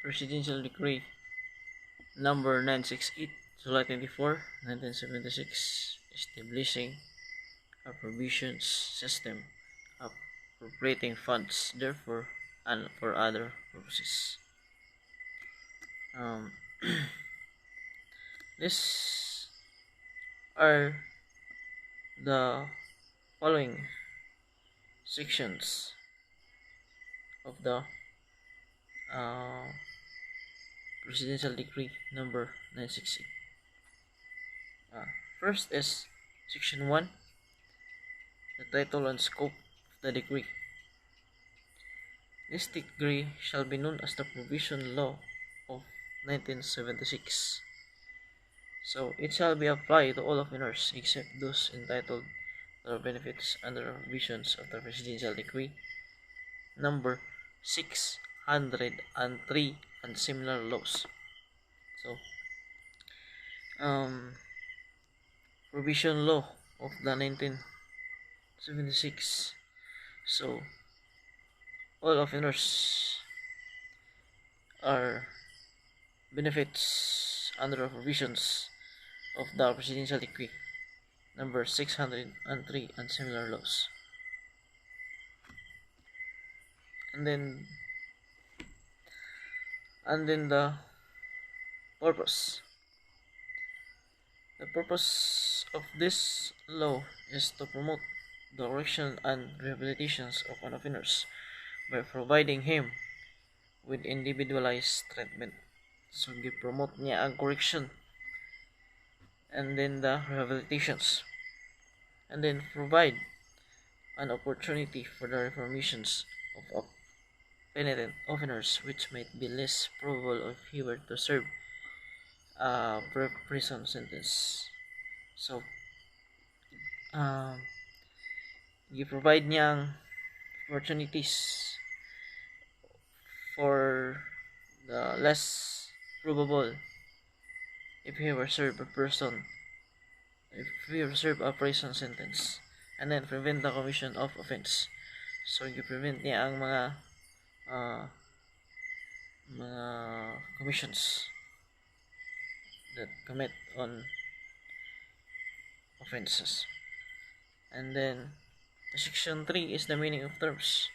Presidential Decree number 968, July 24, 1976, establishing a provisions system appropriating funds, therefore, and for other purposes. Um, these are the following sections of the uh, Presidential Decree number 968. Uh, First is Section 1, the title and scope of the decree. This decree shall be known as the Provision Law of 1976. So it shall be applied to all offenders except those entitled to the benefits under the provisions of the Presidential Decree number 603 and similar laws. So, Provision Law of the 1976. So, all offenders are benefits under the provisions of the Presidential Decree number 603 and similar laws. And then the purpose. The purpose of this law is to promote the correction and rehabilitations of an offender by providing him with individualized treatment. So, gi-promote niya ang correction and then the rehabilitations, and then provide an opportunity for the reformations of penitent offenders which might be less probable if he were to serve a prison sentence. So, i-provide niyang opportunities for the less probable if he were serve a prison sentence, and then prevent the commission of offense. So, i-prevent niya ang mga commissions that commit on offenses. And then Section 3 is the meaning of terms.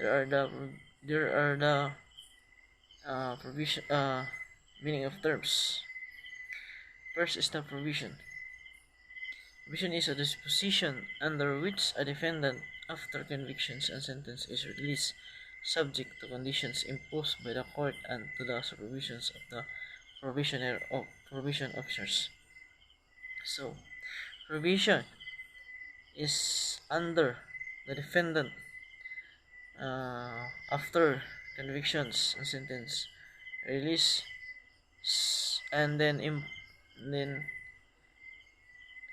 There are the provision meaning of terms. First is the provision. Provision is a disposition under which a defendant, after convictions and sentence, is released subject to conditions imposed by the court and to the supervisions of the provision officers. So, provision is under the defendant after convictions and sentence, release, and then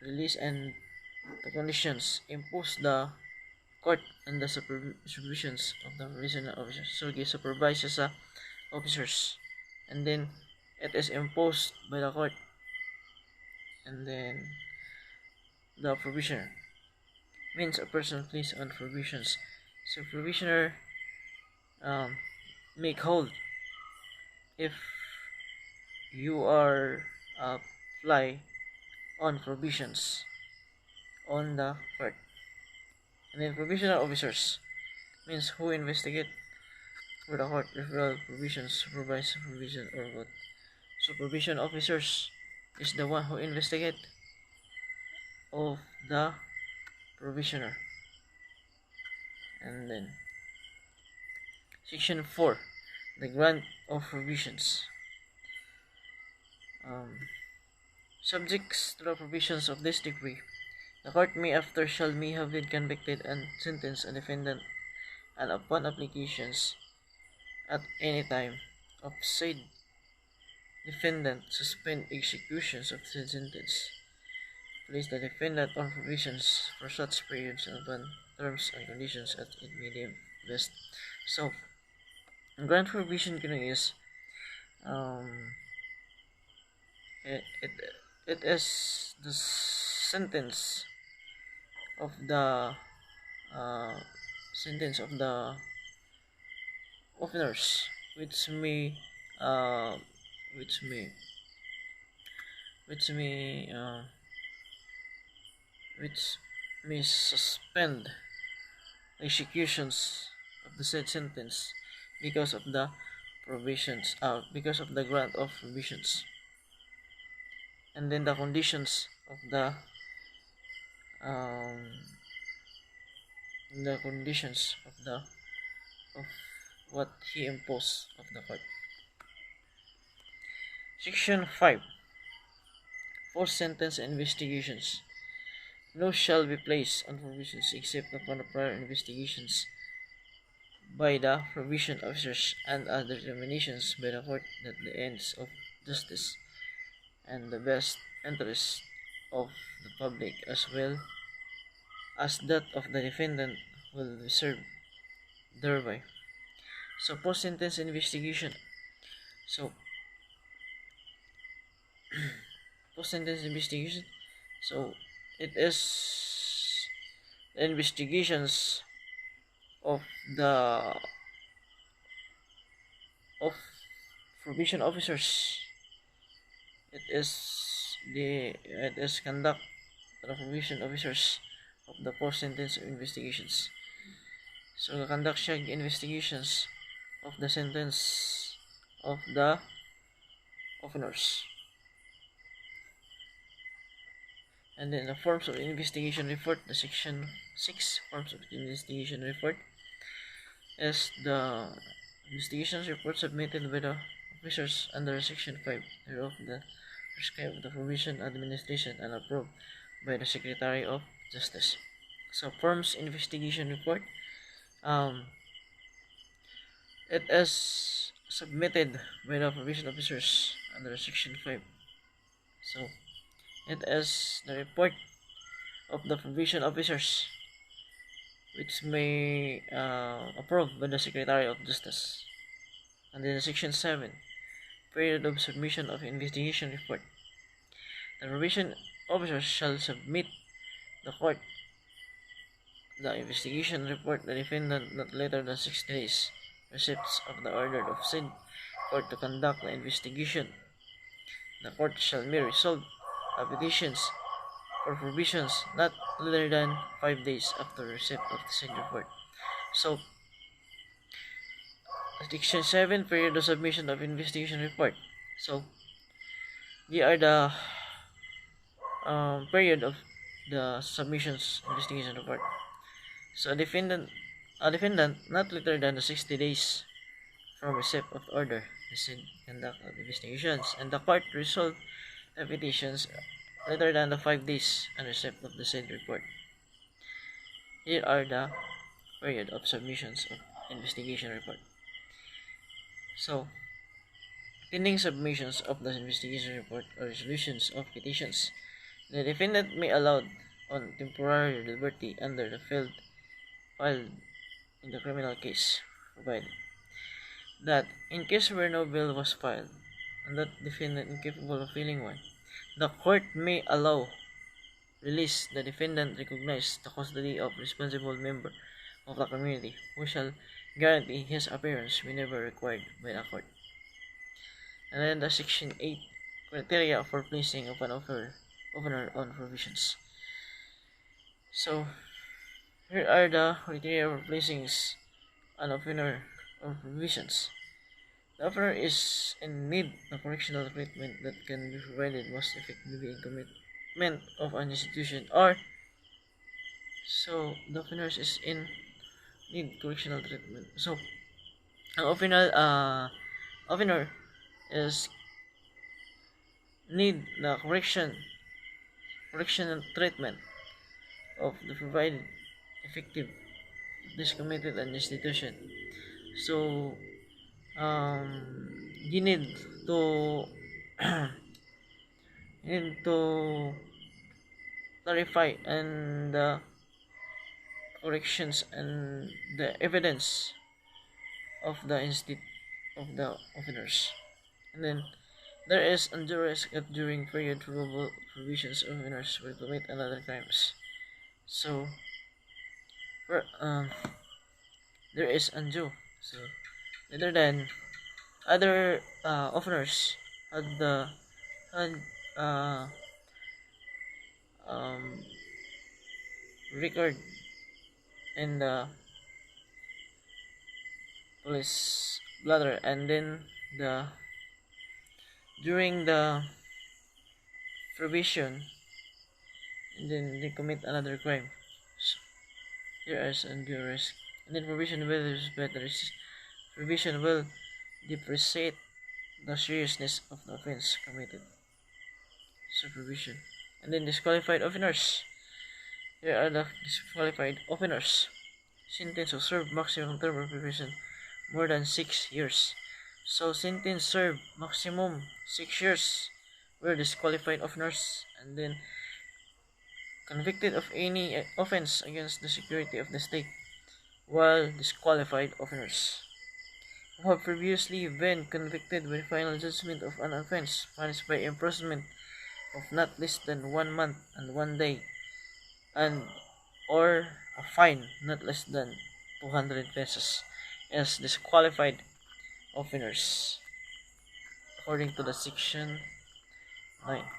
release and the conditions imposed the court and the supervisions of the provisional officers. So, supervises the officers, and then it is imposed by the court, and then the provisioner means a person placed on provisions. So, provisioner make hold if you are apply on provisions on the court. And then provisional officers means who investigate for the court referral provisions, supervise provision, or what. Supervision officers is the one who investigate of the provisioner. And then Section 4, the grant of provisions. Subjects to the provisions of this decree, the court may have been convicted and sentenced a defendant, and upon applications at any time of said defendant suspend executions of said sentence, place the defendant on provisions for such periods and upon terms and conditions as it may deem best. So, grant provision is it is the sentence of the offenders which may uh, which may which may which may suspend executions of the said sentence because of the because of the grant of provisions, and then um, the conditions of what he imposed of the court. Section 5. Post sentence investigations. No shall be placed on provisions except upon the prior investigations by the provision officers and other determinations by the court that the ends of justice and the best interest of the public as well as that of the defendant will be served thereby. So post sentence investigation. So post sentence investigation. So it is investigations of the of probation officers. It is conduct the probation officers of the post sentence investigations. So conduct siya investigations of the sentence of the offenders. And then the forms of investigation report, the section 6 forms of investigation report is the investigations report submitted by the officers under section 5 thereof the prescribed the provision administration and approved by the Secretary of Justice. So forms investigation report, um, it is submitted by the provision officers under section 5. So it is the report of the provision officers which may approved by the Secretary of Justice. And then section 7, period of submission of investigation report. The provision officers shall submit the court the investigation report the defendant not later than 60 days receipts of the order of said court to conduct the investigation. The court shall may resolve petitions for provisions not later than 5 days after receipt of the said report. So, section 7, period of submission of investigation report. So, they are the period of the submissions investigation report. So, a defendant not later than the 60 days from receipt of order is conduct of investigations, and the court resolve the petitions later than the 5 days and receipt of the said report. Here are the period of submissions of investigation report. So, pending submissions of the investigation report or resolutions of petitions, the defendant may allowed on temporary liberty under the field filed in the criminal case, provided that in case where no bill was filed and that defendant incapable of filing one, the court may allow release the defendant recognize the custody of responsible member of the community who shall guarantee his appearance whenever required by the court. And then the section 8 criteria for placing of an offender on provisions. So here are the criteria for placing an offender on provisions. The offender is in need of correctional treatment that can be provided most effectively in commitment of an institution, or so the offender is in need correctional treatment. So ang offender is need the correctional treatment of the provided effective this committed an institution. So you need to you need to clarify and corrections and the evidence of the offenders. And then there is undue risk that during period probable provisions of offenders will commit another crimes. So there is undue. So rather than Other offenders had the had uh, um, record in the police bladder, and then the during the probation, and then they commit another crime. So, here are some risk. And then probation will better. Probation will depreciate the seriousness of the offense committed. Supervision. And then disqualified offenders. Here are the disqualified offenders. Sentence to serve maximum term of probation more than 6 years. So sentence served maximum 6 years were disqualified offenders, and then convicted of any offense against the security of the state, while disqualified offenders who have previously been convicted with final judgment of an offense punished by imprisonment of not less than 1 month and 1 day, and or a fine not less than 200 pesos as disqualified offenders according to the section 9.